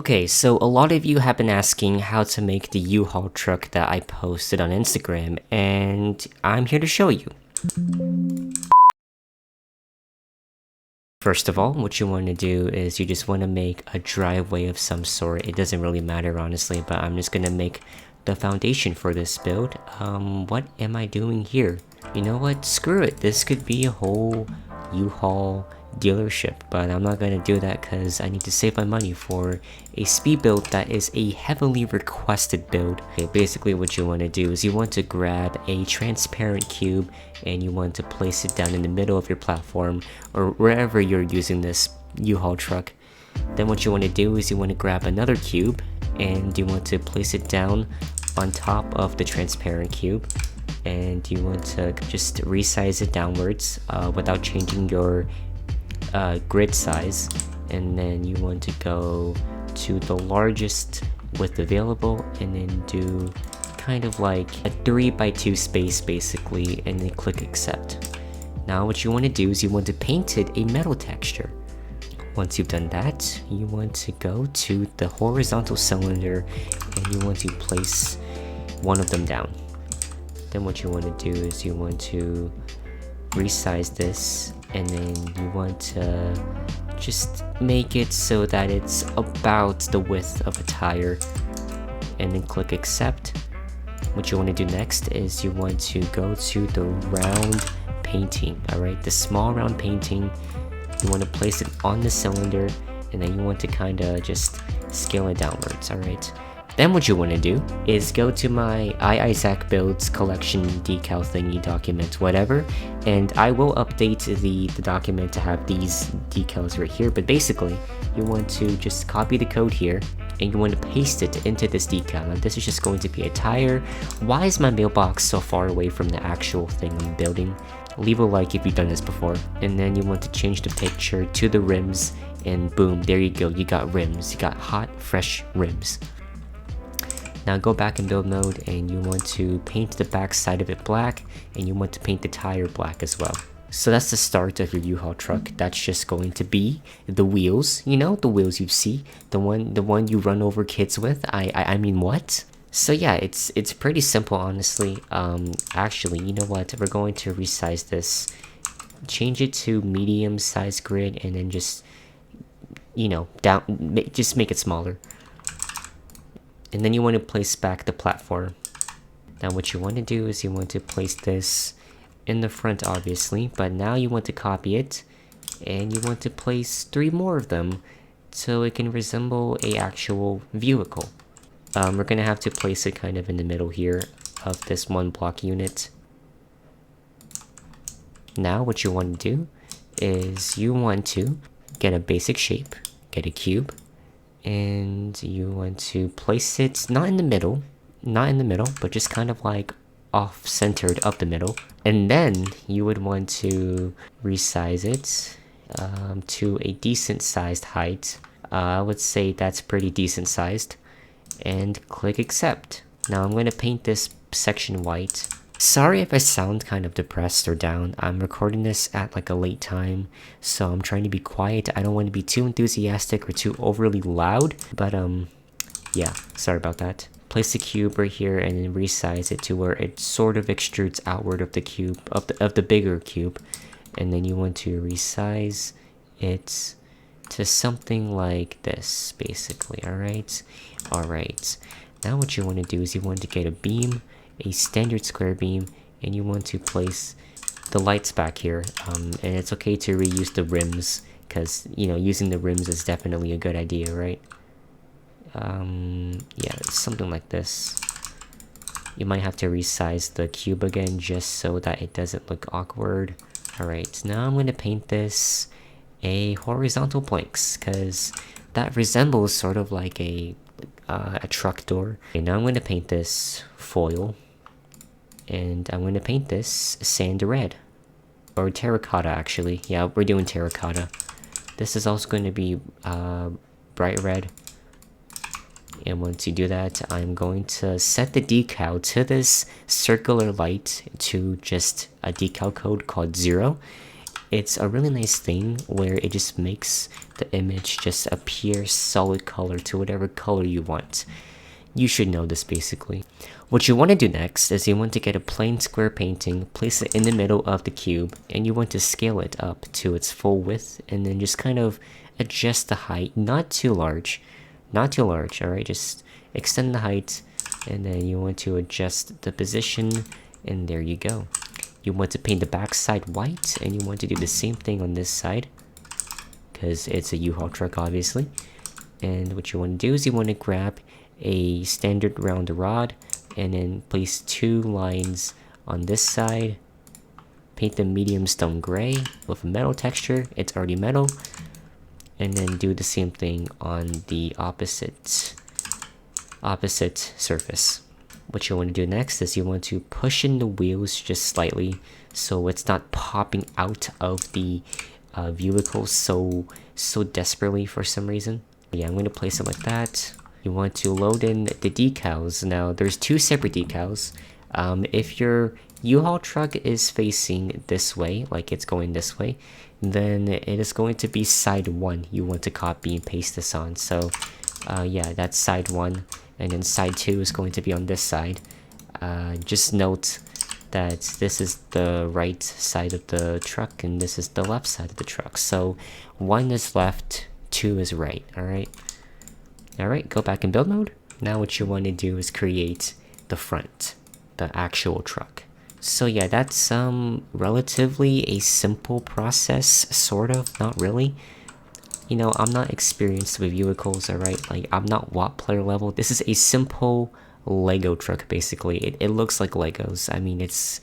Okay, so a lot of you have been asking how to make the U-Haul truck that I posted on Instagram, and I'm here to show you. First of all, what you want to do is you just want to make a driveway of some sort. It doesn't really matter, honestly, but I'm just gonna make the foundation for this build. What am I doing here? You know what? Screw it. This could be a whole U-Haul dealership, but I'm not gonna do that because I need to save my money for a speed build that is a heavily requested build. Okay, basically what you want to do is you want to grab a transparent cube and you want to place it down in the middle of your platform or wherever you're using this U-Haul truck. Then what you want to do is you want to grab another cube and you want to place it down on top of the transparent cube, and you want to just resize it downwards without changing your grid size. And then you want to go to the largest width available and then do kind of like a 3x2 space basically, and then click accept. Now what you want to do is you want to paint it a metal texture. Once you've done that, you want to go to the horizontal cylinder and you want to place one of them down. Then what you want to do is you want to resize this, and then you want to just make it so that it's about the width of a tire, and then click accept. What you want to do next is you want to go to the round painting, alright? The small round painting, you want to place it on the cylinder, and then you want to kind of just scale it downwards, alright? Then what you want to do is go to my IIzachBuilds collection decal thingy document, whatever, and I will update the document to have these decals right here. But basically, you want to just copy the code here and you want to paste it into this decal. Now this is just going to be a tire. Why is my mailbox so far away from the actual thing I'm building? Leave a like if you've done this before. And then you want to change the picture to the rims, and boom, there you go, you got rims. You got hot, fresh rims. Now go back in build mode and you want to paint the back side of it black, and you want to paint the tire black as well. So that's the start of your U-Haul truck. That's just going to be the wheels, you know, the wheels you see, the one you run over kids with. I mean, what? So yeah, it's pretty simple, honestly. Actually, you know what? We're going to resize this, change it to medium size grid, and then just, you know, just make it smaller. And then you want to place back the platform. Now what you want to do is you want to place this in the front, obviously, but now you want to copy it and you want to place 3 more of them so it can resemble a actual vehicle. We're gonna have to place it kind of in the middle here of this 1 block unit. Now what you want to do is you want to get a basic shape, get a cube, and you want to place it not in the middle, but just kind of like off-centered up the middle. And then you would want to resize it to a decent sized height. I would say that's pretty decent sized, and click accept. Now I'm going to paint this section white. Sorry if I sound kind of depressed or down. I'm recording this at like a late time, so I'm trying to be quiet. I don't want to be too enthusiastic or too overly loud, but yeah, sorry about that. Place the cube right here and then resize it to where it sort of extrudes outward of the cube, of the bigger cube. And then you want to resize it to something like this, basically. Alright. Now what you want to do is you want to get a beam, a standard square beam, and you want to place the lights back here. And it's okay to reuse the rims, because, you know, using the rims is definitely a good idea, right? Yeah, something like this. You might have to resize the cube again just so that it doesn't look awkward. Alright, now I'm going to paint this a horizontal planks, because that resembles sort of like a truck door. Okay, now I'm going to paint this foil, and I'm going to paint this sand red, or terracotta actually. Yeah, we're doing terracotta. This is also going to be bright red. And once you do that, I'm going to set the decal to this circular light to just a decal code called 0. it's a really nice thing where it just makes the image just appear solid color to whatever color you want. You should know this basically. What you want to do next is you want to get a plain square painting, place it in the middle of the cube, and you want to scale it up to its full width, and then just kind of adjust the height, not too large, alright? Just extend the height, and then you want to adjust the position, and there you go. You want to paint the back side white, and you want to do the same thing on this side, because it's a Uhual truck obviously. And what you want to do is you want to grab a standard round rod, and then place 2 lines on this side, paint them medium stone gray with a metal texture, it's already metal, and then do the same thing on the opposite surface. What you want to do next is you want to push in the wheels just slightly so it's not popping out of the vehicle so desperately for some reason. Yeah, I'm going to place it like that. You want to load in the decals. Now there's 2 separate decals. If your U-Haul truck is facing this way, like it's going this way, then it is going to be side 1 you want to copy and paste this on. So yeah, that's side 1, and then side 2 is going to be on this side. Just note that this is the right side of the truck and this is the left side of the truck. So 1 is left, 2 is right, alright? Alright, go back in build mode. Now what you want to do is create the front, the actual truck. So yeah, that's relatively a simple process, sort of, not really. You know, I'm not experienced with vehicles, alright? Like, I'm not WOT player level. This is a simple Lego truck, basically. It looks like Legos. I mean, it's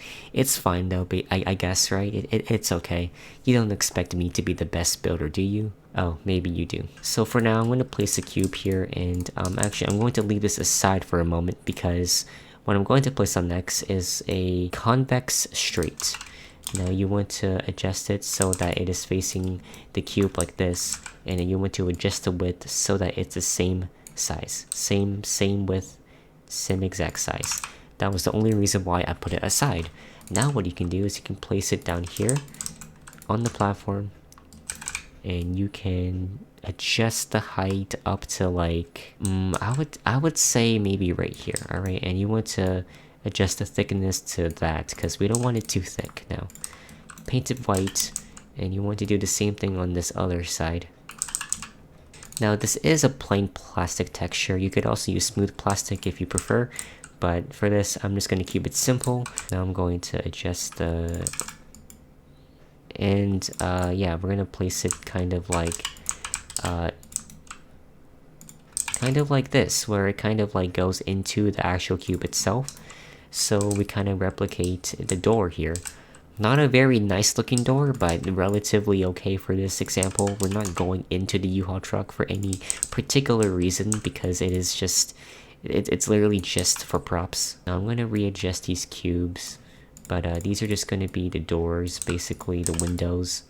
fine though, but I guess, right? It's okay. You don't expect me to be the best builder, do you? Oh, maybe you do. So for now, I'm going to place a cube here, and actually I'm going to leave this aside for a moment because what I'm going to place on next is a convex straight. Now you want to adjust it so that it is facing the cube like this, and then you want to adjust the width so that it's the same size, same width, same exact size. That was the only reason why I put it aside. Now what you can do is you can place it down here on the platform, and you can adjust the height up to like I would say maybe right here. Alright, and you want to adjust the thickness to that because we don't want it too thick. Now paint it white, and you want to do the same thing on this other side. Now this is a plain plastic texture. You could also use smooth plastic if you prefer, but for this I'm just going to keep it simple. Now I'm going to adjust the, and yeah, we're gonna place it kind of like this, where it kind of like goes into the actual cube itself. So we kind of replicate the door here. Not a very nice looking door, but relatively okay for this example. We're not going into the U-Haul truck for any particular reason because it is just, it's literally just for props. Now I'm gonna readjust these cubes. But these are just going to be the doors, basically the windows.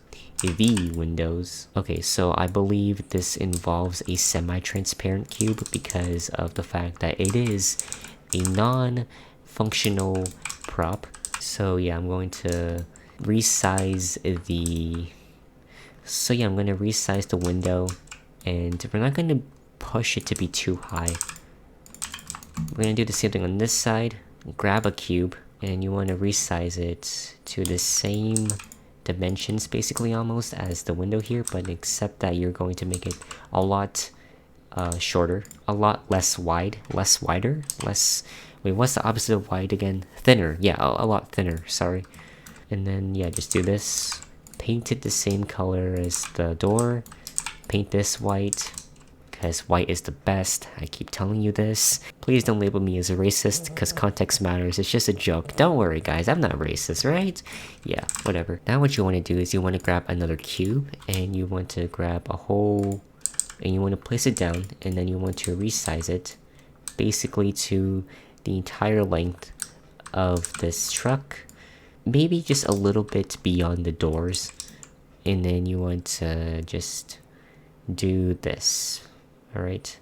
Okay, so I believe this involves a semi-transparent cube because of the fact that it is a non-functional prop. So yeah, I'm going to resize the... So yeah, I'm going to resize the window, and we're not going to push it to be too high. We're going to do the same thing on this side. Grab a cube, and you want to resize it to the same dimensions basically almost as the window here, but except that you're going to make it a lot shorter, a lot less wider, wait, what's the opposite of wide again? Thinner. Yeah, a lot thinner, sorry. And then yeah, just do this, paint it the same color as the door, paint this white because white is the best. I keep telling you this. Please don't label me as a racist because context matters. It's just a joke. Don't worry guys, I'm not racist, right? Yeah, whatever. Now what you want to do is you want to grab another cube, and you want to grab a hole, and you want to place it down, and then you want to resize it basically to the entire length of this truck, maybe just a little bit beyond the doors. And then you want to just do this. Alright,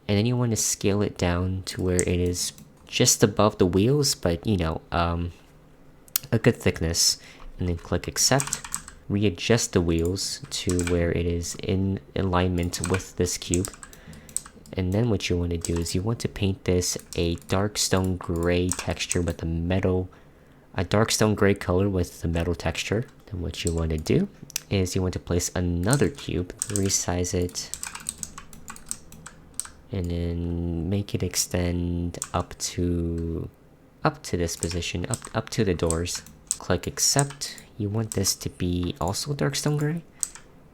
and then you want to scale it down to where it is just above the wheels, but you know, a good thickness, and then click accept. readjust the wheels to where it is in alignment with this cube. And then what you want to do is you want to paint this a dark stone gray texture with a dark stone gray color with the metal texture. Then what you want to do is you want to place another cube, resize it, and then make it extend up to this position, up to the doors. Click accept. You want this to be also dark stone gray.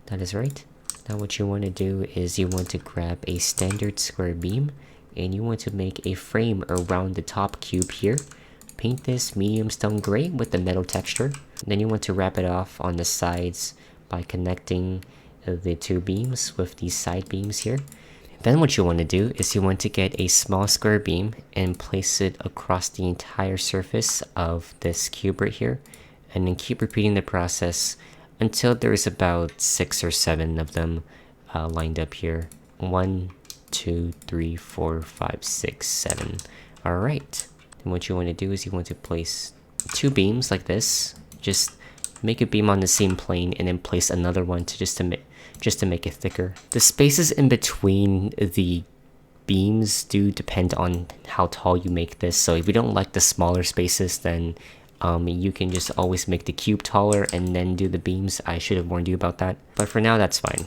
That is right. Now what you want to do is you want to grab a standard square beam and you want to make a frame around the top cube here. Paint this medium stone gray with the metal texture. Then you want to wrap it off on the sides by connecting the two beams with these side beams here. Then what you want to do is you want to get a small square beam and place it across the entire surface of this cube right here. And then keep repeating the process until there's about 6 or 7 of them lined up here. 1, 2, 3, 4, 5, 6, 7. Alright. And what you want to do is you want to place 2 beams like this. Just make a beam on the same plane and then place another one to just to make it thicker. The spaces in between the beams do depend on how tall you make this. So if you don't like the smaller spaces, then you can just always make the cube taller and then do the beams. I should have warned you about that, but for now that's fine.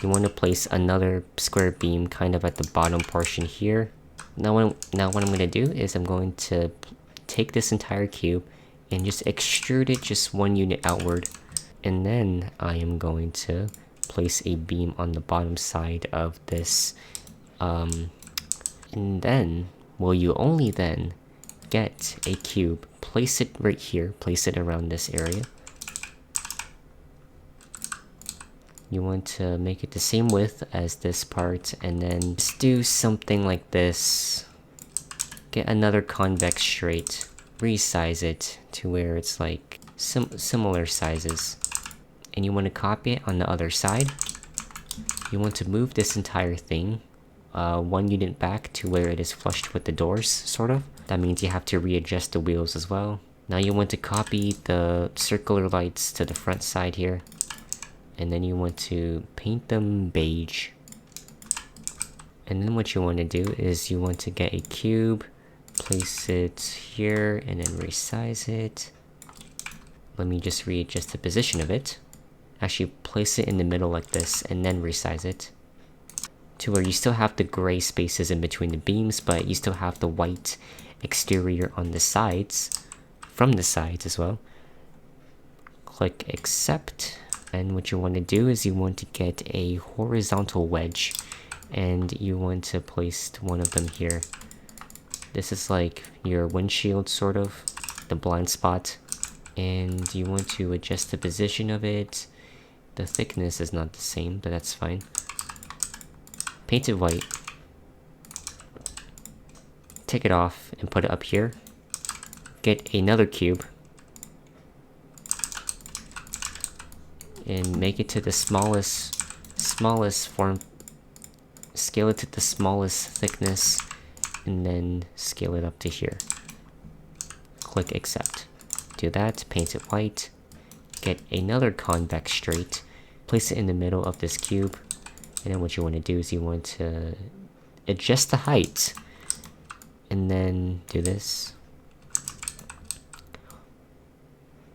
You want to place another square beam kind of at the bottom portion here. Now what I'm going to do is I'm going to take this entire cube and just extrude it just 1 unit outward, and then I am going to place a beam on the bottom side of this, and then you only then get a cube, place it right here, place it around this area. You want to make it the same width as this part, and then just do something like this. Get another convex straight, resize it to where it's like similar sizes, and you want to copy it on the other side. You want to move this entire thing 1 unit back to where it is flushed with the doors, sort of. That means you have to readjust the wheels as well. Now you want to copy the circular lights to the front side here, and then you want to paint them beige. And then what you want to do is you want to get a cube, place it here, and then resize it. Let me just readjust the position of it. Actually place it in the middle like this, and then resize it to where you still have the gray spaces in between the beams, but you still have the white exterior on the sides, from the sides as well. Click accept, and what you want to do is you want to get a horizontal wedge, and you want to place one of them here. This is like your windshield, sort of, the blind spot, and you want to adjust the position of it. The thickness is not the same, but that's fine. Paint it white. Take it off and put it up here. Get another cube and make it to the smallest form. Scale it to the smallest thickness and then scale it up to here. Click accept. Do that, paint it white. Get another convex straight, place it in the middle of this cube, and then what you want to do is you want to adjust the height, and then do this,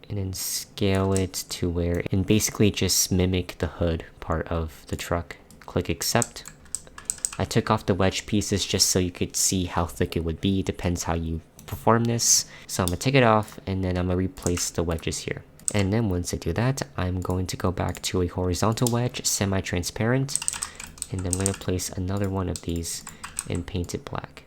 and then scale it to where, and basically just mimic the hood part of the truck. Click accept. I took off the wedge pieces just so you could see how thick it would be. Depends how you perform this. So I'm gonna take it off, and then I'm gonna replace the wedges here. And then once I do that, I'm going to go back to a horizontal wedge, semi-transparent, and then I'm going to place another one of these and paint it black,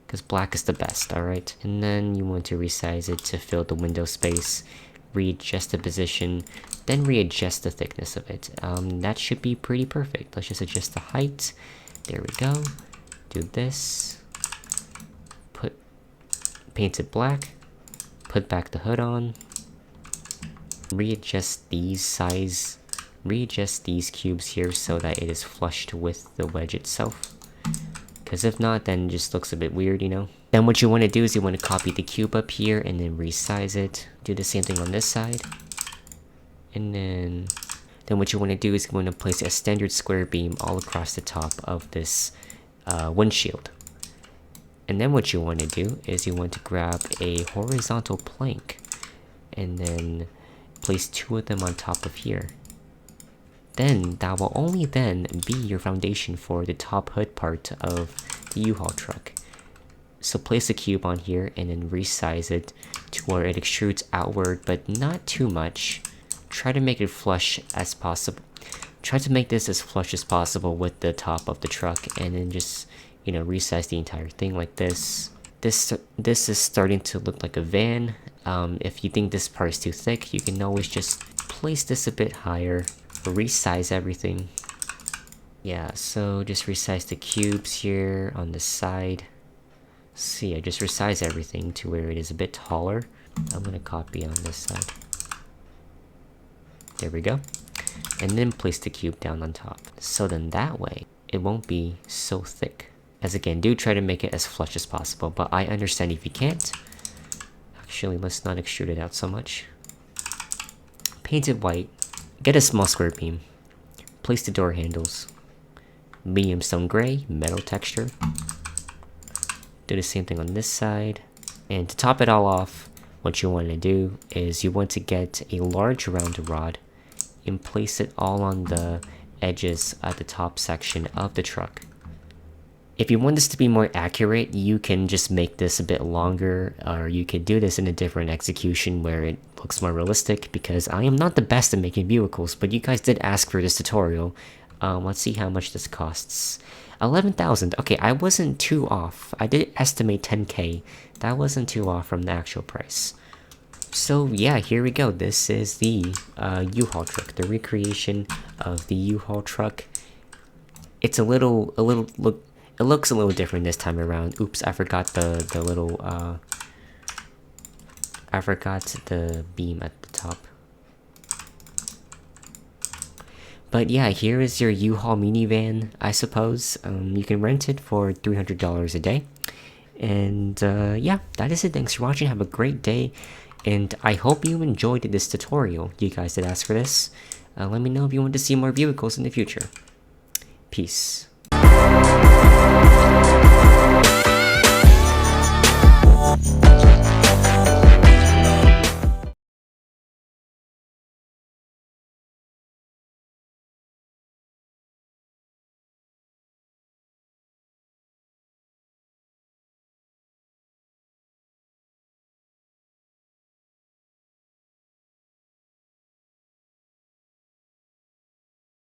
because black is the best, alright? And then you want to resize it to fill the window space, readjust the position, then readjust the thickness of it. That should be pretty perfect. Let's just adjust the height. There we go. Do this. Paint it black. Put back the hood on. Readjust these cubes here so that it is flushed with the wedge itself, because if not, then it just looks a bit weird, you know. Then what you want to do is you want to copy the cube up here and then resize it. Do the same thing on this side. And then what you want to do is you want to place a standard square beam all across the top of this windshield. And then what you want to do is you want to grab a horizontal plank and then place 2 of them on top of here. Then that will only then be your foundation for the top hood part of the U-Haul truck. So place a cube on here and then resize it to where it extrudes outward, but not too much. Try to make it flush as possible. Try to make this as flush as possible with the top of the truck, and then just, you know, resize the entire thing like this. This is starting to look like a van. If you think this part is too thick, you can always just place this a bit higher. Resize everything. Yeah, so just resize the cubes here on the side. See, I just resize everything to where it is a bit taller. I'm gonna copy on this side. There we go. And then place the cube down on top. So then that way, it won't be so thick. As again, do try to make it as flush as possible, but I understand if you can't. Actually, let's not extrude it out so much. Paint it white. Get a small square beam. Place the door handles. Medium stone gray, metal texture. Do the same thing on this side. And to top it all off, what you want to do is you want to get a large round rod and place it all on the edges at the top section of the truck. If you want this to be more accurate, you can just make this a bit longer, or you could do this in a different execution where it looks more realistic, because I am not the best at making vehicles, but you guys did ask for this tutorial. Let's see how much this costs. 11,000. Okay, I wasn't too off. I did estimate 10k. That wasn't too off from the actual price. So yeah, here we go. This is the U-Haul truck, the recreation of the U-Haul truck. It's it looks a little different this time around. Oops, I forgot the little I forgot the beam at the top. But yeah, here is your U-Haul minivan, I suppose. You can rent it for $300 a day. And yeah, that is it. Thanks for watching. Have a great day. And I hope you enjoyed this tutorial. You guys did ask for this. Let me know if you want to see more vehicles in the future. Peace.